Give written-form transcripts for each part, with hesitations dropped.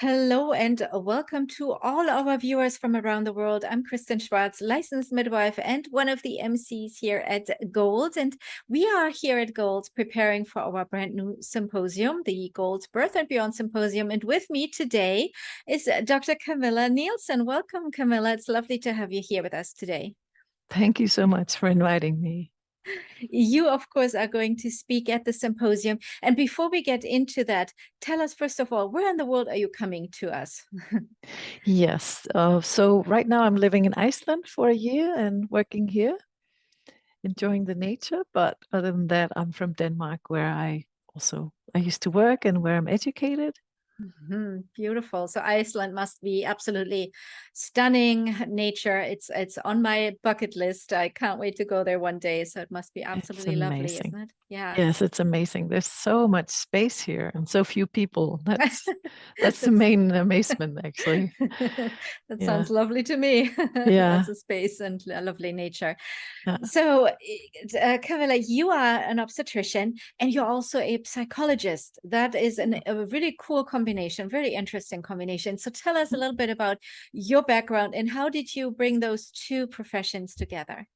Hello and welcome to all our viewers from around the world. I'm Kristen Schwartz, licensed midwife and one of the MCs here at Gold. And we are here at Gold preparing for our brand new symposium, the Gold Birth and Beyond Symposium. And with me today is Dr. Kamilla Nielsen. Welcome, Kamilla. It's lovely to have you here with us today. Thank you so much for inviting me. You, of course, are going to speak at the symposium. And before we get into that, tell us, first of all, where in the world are you coming to us? Yes. So right now I'm living in Iceland for a year and working here, enjoying the nature. But other than that, I'm from Denmark, where I used to work and where I'm educated. Beautiful. So Iceland must be absolutely stunning nature. It's on my bucket list. I can't wait to go there one day. So it must be It's absolutely lovely, amazing. isn't it? Yeah. Yes, it's amazing. There's so much space here and so few people. That's the That's main amazement, actually. that Yeah. sounds lovely to me. Yeah. Lots of space and lovely nature. Yeah. So, Camilla, you are an obstetrician and you're also a psychologist. That is a really cool combination, very interesting combination. So, tell us a little bit about your background and how did you bring those two professions together?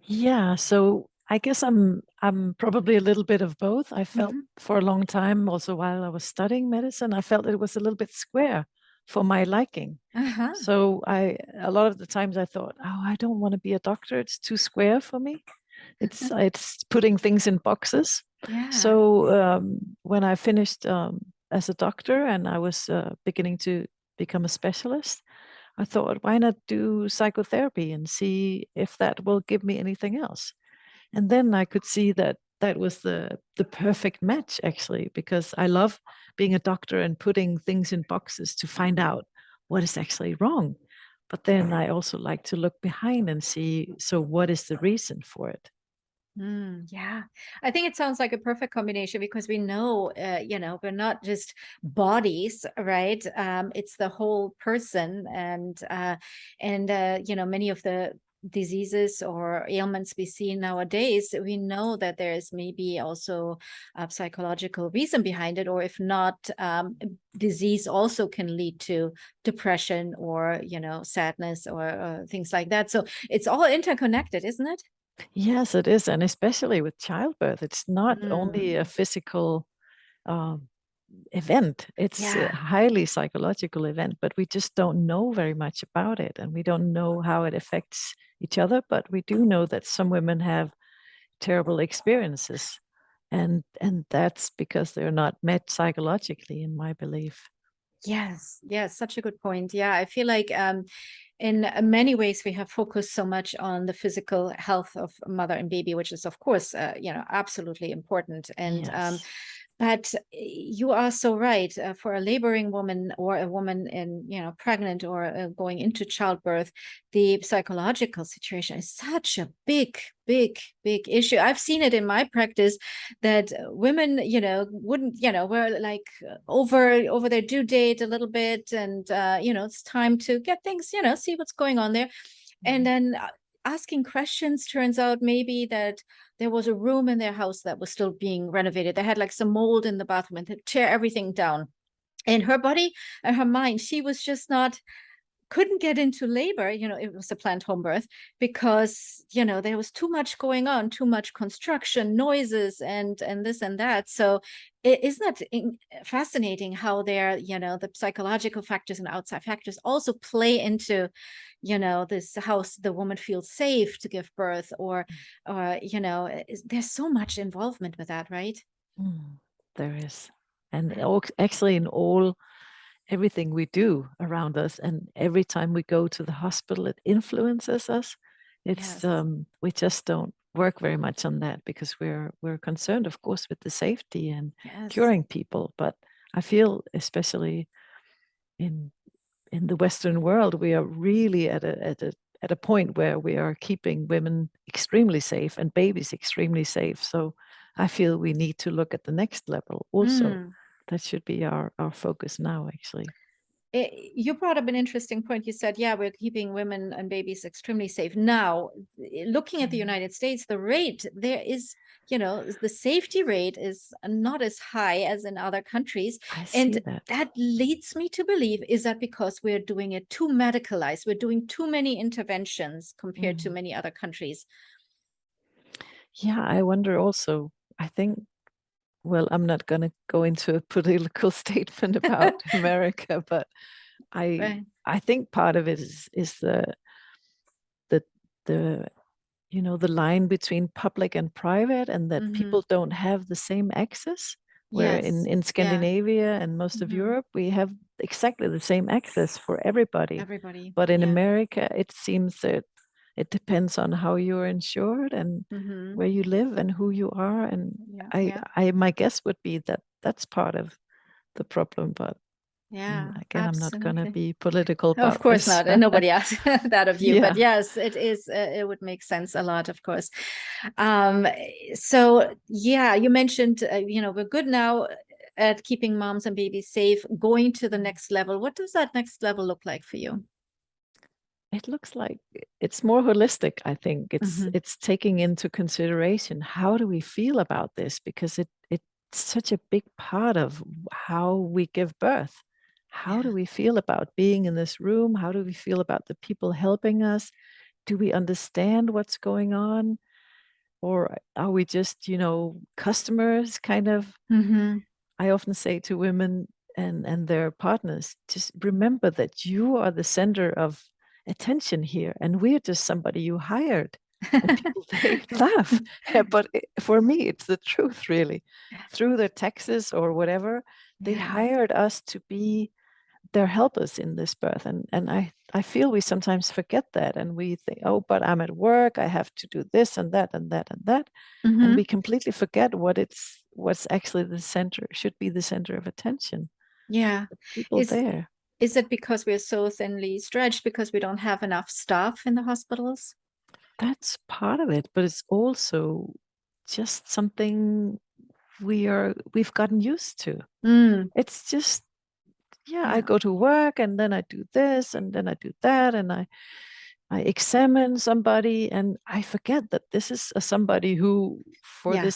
Yeah, so I guess I'm probably a little bit of both. I felt Mhm. for a long time, also while I was studying medicine, I felt it was a little bit square for my liking. Uh-huh. So a lot of the times I thought, oh, I don't want to be a doctor. It's too square for me. It's putting things in boxes. Yeah. So when I finished as a doctor and I was beginning to become a specialist, I thought, why not do psychotherapy and see if that will give me anything else? And then I could see that that was the perfect match, actually, because I love being a doctor and putting things in boxes to find out what is actually wrong. But then I also like to look behind and see, so what is the reason for it? Yeah, I think it sounds like a perfect combination because we know, we're not just bodies, right? It's the whole person, and many of the diseases or ailments we see nowadays, we know that there is maybe also a psychological reason behind it, or if not, disease also can lead to depression or sadness or things like that. So it's all interconnected, isn't it? Yes, it is. And especially with childbirth, it's not only a Mm. physical um, event, it's a Yeah. highly psychological event, but we just don't know very much about it. And we don't know how it affects each other. But we do know that some women have terrible experiences. And that's because they're not met psychologically, in my belief. Yes, yes, such a good point. Yeah, I feel like in many ways we have focused so much on the physical health of mother and baby, which is of course absolutely important. And Yes. but you are so right. For a laboring woman or a woman in pregnant or going into childbirth, the psychological situation is such a big issue. I've seen it in my practice that women wouldn't were like over their due date a little bit, and it's time to get things, see what's going on there, and Mhm. then asking questions turns out maybe that there was a room in their house that was still being renovated. They had like some mold in the bathroom and they tear everything down, and her body and her mind, she was just not, couldn't get into labor. It was a planned home birth because there was too much going on, too much construction noises and this and that. So isn't that fascinating how there, the psychological factors and outside factors also play into this house, the woman feels safe to give birth, or there's so much involvement with that, right? Mm, there is. And actually, in all everything we do around us, and every time we go to the hospital, it influences us. It's Yes. we just don't work very much on that because we're concerned, of course, with the safety and Yes. curing people. But I feel, especially in in the Western world, we are really at a point where we are keeping women extremely safe and babies extremely safe. So I feel we need to look at the next level also. Mm. That should be our focus now, actually. You brought up an interesting point. You said, yeah, we're keeping women and babies extremely safe. Now, looking at the United States, the rate there is, the safety rate is not as high as in other countries. I see And that. that leads me to believe, is that because we're doing it too medicalized? We're doing too many interventions compared to many other countries. Yeah, I wonder also. I think, well, I'm not going to go into a political statement about America, but I Right. I think part of it is the the the line between public and private, and that people don't have the same access. Where Yes. in Yeah. Scandinavia and most of Europe, we have exactly the same access for everybody. Everybody. But in Yeah. America, it seems that it depends on how you're insured and where you live and who you are. And Yeah. I, Yeah. I my guess would be that that's part of the problem. But Yeah. again, I'm not going to Absolutely. be political Of about course this. not, and nobody asked that of you. But Yeah. yes, it is. It would make sense a lot, of course. Um, so yeah, you mentioned, we're good now at keeping moms and babies safe. Going to the next level. What does that next level look like for you? It looks like it's more holistic. I think Hmm. it's taking into consideration how do we feel about this, because it's such a big part of how we give birth. How do Yeah. we feel about being in this room? How do we feel about the people helping us? Do we understand what's going on? Or are we just, customers kind of? Hmm. I often say to women and their partners, just remember that you are the center of attention here, and we're just somebody you hired. And people, they laugh. But for me, it's the truth, really. Through their taxes or whatever, they Yeah. hired us to be their helpers in this birth. And I feel we sometimes forget that, and we think, oh, but I'm at work, I have to do this and that and that and that. And Hmm. we completely forget what's actually the center, should be the center of attention. Yeah. The people Is there. is it because we're so thinly stretched because we don't have enough staff in the hospitals? That's part of it, but it's also just something we've gotten used to. Mm, It's just, yeah, I yeah. go to work and then I do this and then I do that, and I examine somebody, and I forget that this is somebody who, for Yeah.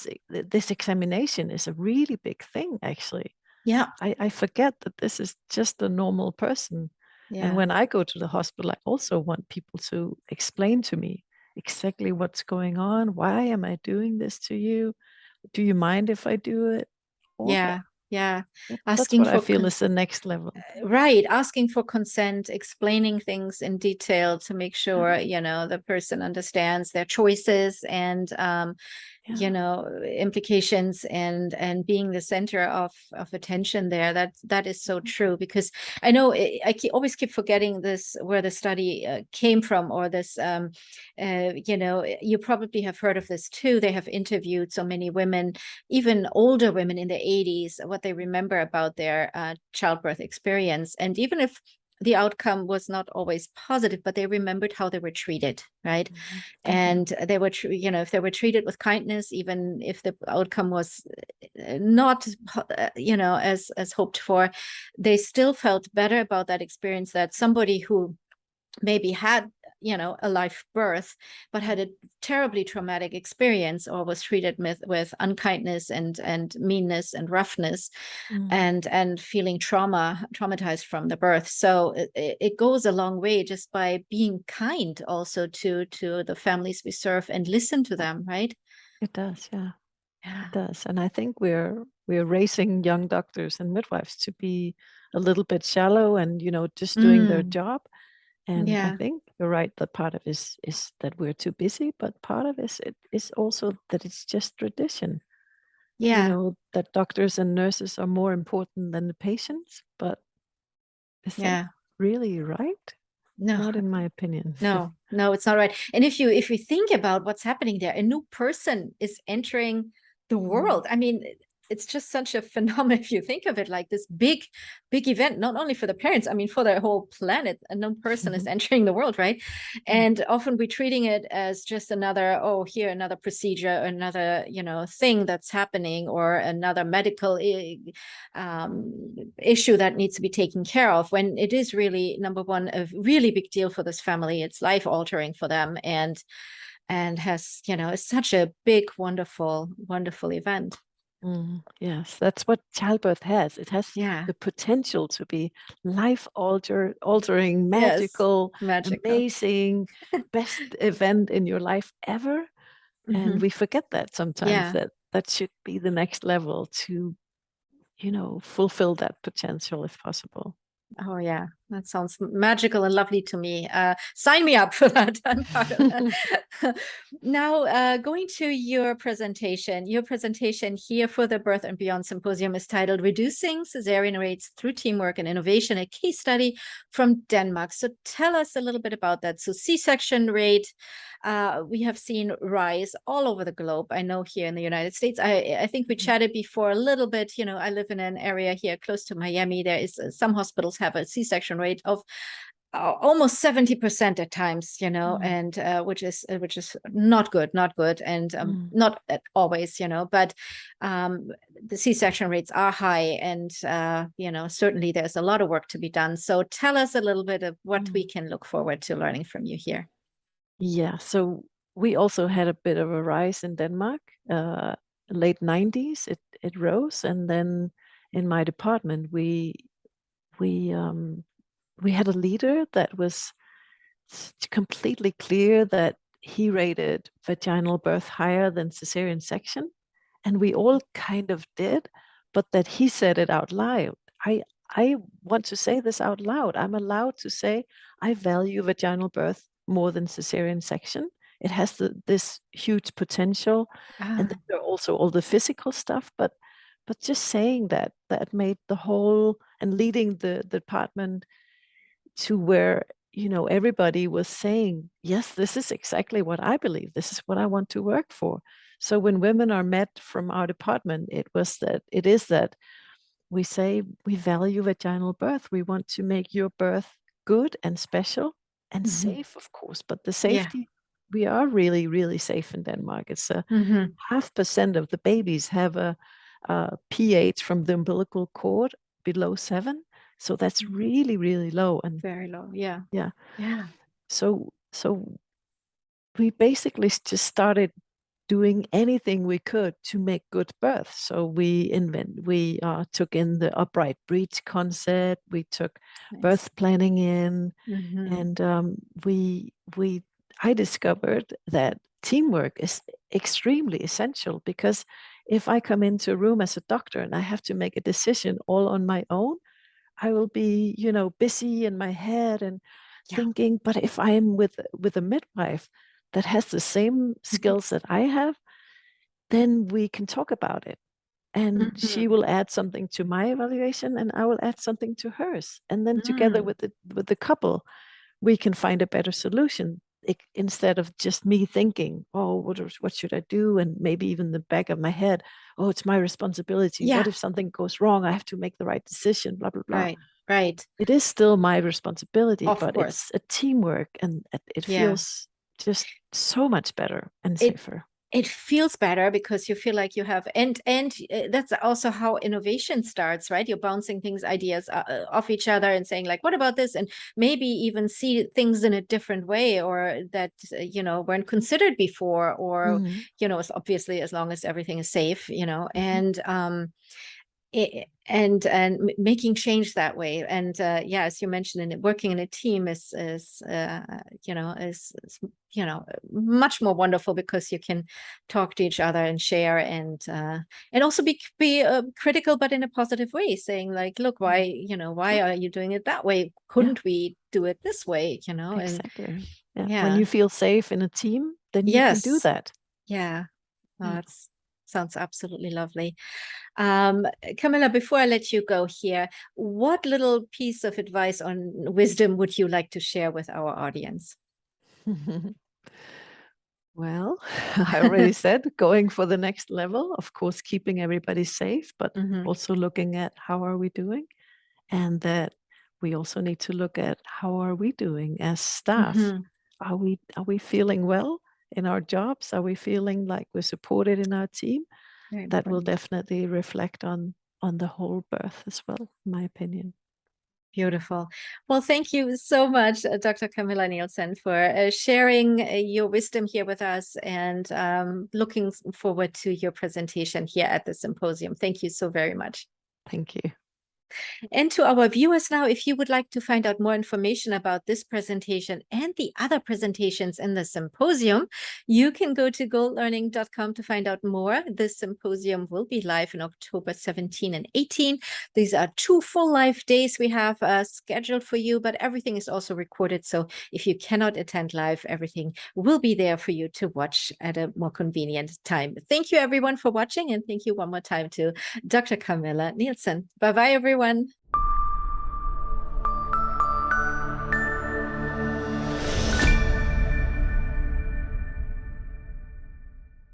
this examination, is a really big thing, actually. Yeah. I forget that this is just a normal person. And Yeah. when I go to the hospital, I also want people to explain to me exactly what's going on. Why am I doing this to you? Do you mind if I do it? All that. Yeah. Yeah. That's Asking what I for feel is the next level. right, asking for consent, explaining things in detail to make Yeah. sure, the person understands their choices and Yeah. implications, and being the center of attention there. That is so true, because I know always keep forgetting this, where the study came from, or this you probably have heard of this too. They have interviewed so many women, even older women in the 80s, what they remember about their childbirth experience. And even if the outcome was not always positive, but they remembered how they were treated, right? And Definitely. they were, if they were treated with kindness, even if the outcome was not, as hoped for, they still felt better about that experience, that somebody who maybe had a live birth but had a terribly traumatic experience, or was treated with unkindness and meanness and roughness, Mm. and feeling traumatized from the birth. So it goes a long way, just by being kind also to the families we serve, and listen to them, right? It does, yeah. It Yeah. does. And I think we're raising young doctors and midwives to be a little bit shallow and, just doing their Mm, job. And I yeah. think you're right that part of it is that we're too busy, but part of it is also that it's just tradition. Yeah. That doctors and nurses are more important than the patients, but is that Yeah. really right? No. Not in my opinion. No, it's not right. And if you think about what's happening there, a new person is entering the Mm. world. I mean, it's just such a phenomenon if you think of it, like this big event, not only for the parents, I mean, for the whole planet. A new person is entering the world, right? And often we're treating it as just another, oh, here, another procedure, another, thing that's happening, or another medical issue that needs to be taken care of, when it is really, number one, a really big deal for this family. It's life altering for them, and has, is such a big, wonderful, wonderful event. Yes, that's what childbirth has. It has Yeah. the potential to be altering, Yes. magical, Magical. amazing, best event in your life ever. And we forget that sometimes, Yeah. that should be the next level to, fulfill that potential if possible. Oh yeah, that sounds magical and lovely to me. Sign me up for that. I'm part of that. Now, going to your presentation. Your presentation here for the Birth and Beyond Symposium is titled "Reducing Cesarean Rates Through Teamwork and Innovation: A Case Study from Denmark." So tell us a little bit about that. So C-section rate, we have seen rise all over the globe. I know here in the United States, I think we chatted before a little bit. I live in an area here close to Miami. There is some hospitals have a C-section rate of almost 70% at times, and which is not good, and not always, but the C-section rates are high, and certainly there's a lot of work to be done. So tell us a little bit of what we can look forward to learning from you here. Yeah, so we also had a bit of a rise in Denmark. Late 90s, it rose, and then in my department, we had a leader that was completely clear that he rated vaginal birth higher than cesarean section, and we all kind of did, but that he said it out loud. I want to say this out loud. I'm allowed to say I value vaginal birth more than cesarean section. It has this huge potential, and then there are also all the physical stuff. But just saying that made the whole, and leading the department to where everybody was saying, yes, this is exactly what I believe. This is what I want to work for. So when women are met from our department, it is that we say we value vaginal birth. We want to make your birth good and special and safe, of course. But the safety, we are really, really safe in Denmark. It's 0.5% of the babies have a pH from the umbilical cord below 7. So that's really, really low, and very low. Yeah. Yeah. Yeah. So we basically just started doing anything we could to make good birth. So we took in the upright breech concept. We took birth planning in, and I discovered that teamwork is extremely essential, because if I come into a room as a doctor and I have to make a decision all on my own, I will be, busy in my head and thinking. But if I am with a midwife that has the same skills that I have, then we can talk about it. And she will add something to my evaluation, and I will add something to hers. And then together with the couple, we can find a better solution, instead of just me thinking, oh, what should I do? And maybe even the back of my head, oh, it's my responsibility. Yeah. What if something goes wrong? I have to make the right decision, blah, blah, blah. Right. It is still my responsibility, but course. it's a teamwork, and it feels just so much better and safer. It feels better because you feel like you have, and that's also how innovation starts, right? You're bouncing ideas off each other and saying, like, what about this? And maybe even see things in a different way, or that weren't considered before, or it's obviously, as long as everything is safe, and making change that way. And as you mentioned, working in a team is much more wonderful, because you can talk to each other and share, and also be critical, but in a positive way, saying, like, look, why are you doing it that way? Couldn't we do it this way? Exactly. And when you feel safe in a team, then you can do that. That sounds absolutely lovely. Kamilla, before I let you go here, what little piece of advice on wisdom would you like to share with our audience? Well, I already said going for the next level, of course, keeping everybody safe, but Mhm. also looking at how are we doing, and that we also need to look at how are we doing as staff. Mhm. Are we feeling well in our jobs? Are we feeling like we're supported in our team? Very That will important. definitely reflect on the whole birth as well, in my opinion. Beautiful. Well, thank you so much, Dr. Kamilla Nielsen, for sharing your wisdom here with us, and looking forward to your presentation here at the symposium. Thank you so very much. Thank you. And to our viewers now, if you would like to find out more information about this presentation and the other presentations in the symposium, you can go to goldlearning.com to find out more. This symposium will be live in October 17 and 18. These are 2 full live days we have scheduled for you, but everything is also recorded. So if you cannot attend live, everything will be there for you to watch at a more convenient time. Thank you, everyone, for watching. And thank you one more time to Dr. Kamilla Nielsen. Bye-bye, everyone.